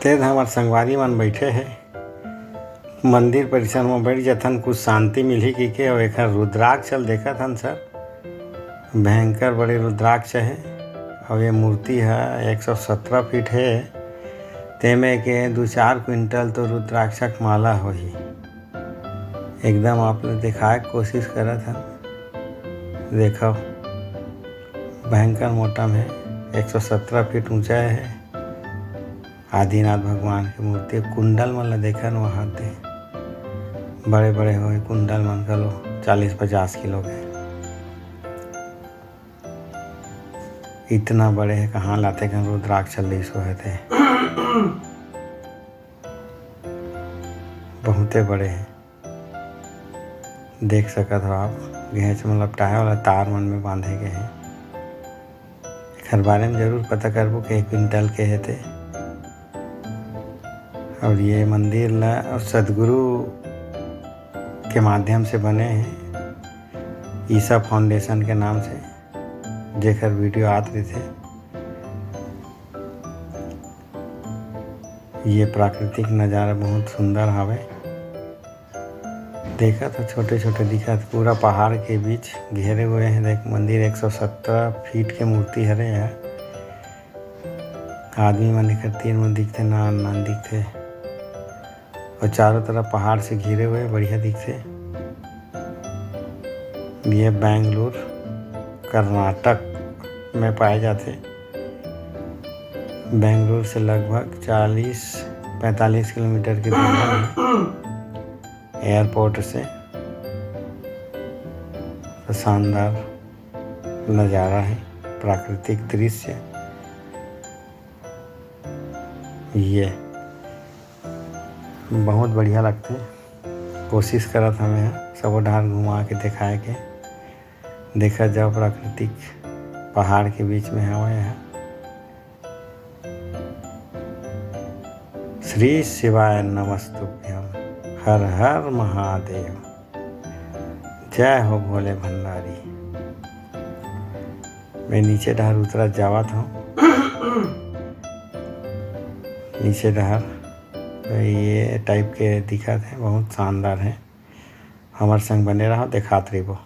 तेज हमार संगवारी मन बैठे हे मंदिर परिसर में बैठ जथन कुछ शांति मिलही की के। और एखर रुद्राक्ष देखत हन सर, भयंकर बड़े रुद्राक्ष है। और ये मूर्ति है 117 फीट है। तेमे के 2-4 क्विंटल तो रुद्राक्षक माला होही। एकदम आप लोग दिखाए कोशिश करत हन। देखो भयंकर मोटा है, 117 फीट ऊंचाई है। आदिनाथ भगवान की मूर्ति। कुंडल मन ला देखन वहाँ दे बड़े बड़े हो कुंडल मन का लो 40-50 किलो के। इतना बड़े है कहाँ लाते कन रुद्राक्ष लीस हुए थे। बहुते बड़े हैं, देख सकत हो आप। घेंच में लपटाए वाला तार मन में बांधे गए हैं। एकर बारे में जरूर पता करबो कि 1 क्विंटल के है थे। और ये मंदिर ला और सदगुरु के माध्यम से बने हैं, ईसा फाउंडेशन के नाम से, जेकर वीडियो आत रहे थे। ये प्राकृतिक नज़ारा बहुत सुंदर हवे। देखा तो छोटे छोटे दिखत, पूरा पहाड़ के बीच घेरे हुए हैं। देख मंदिर 117 फीट के मूर्ति हरे है। आदमी मन एकर तीर में दिखते, नान दिखते। और चारों तरफ पहाड़ से घिरे हुए बढ़िया दिखते। ये बेंगलुरु कर्नाटक में पाए जाते। बेंगलुरु से लगभग 40-45 किलोमीटर की दूरी में एयरपोर्ट से। तो शानदार नज़ारा है, प्राकृतिक दृश्य। ये बहुत बढ़िया लगते। कोशिश करत हमें सब ढार घुमा के दिखाए के। देखा जाओ प्राकृतिक पहाड़ के बीच में हवा है। श्री शिवाय नमस्तुभ्यम, हर हर महादेव, जय हो भोले भंडारी। मैं नीचे ढार उतरा जावत हूँ। नीचे ढार तो ये टाइप के दिखत है, बहुत शानदार है। हमारे संग बने रहो, दिखात रहिबो।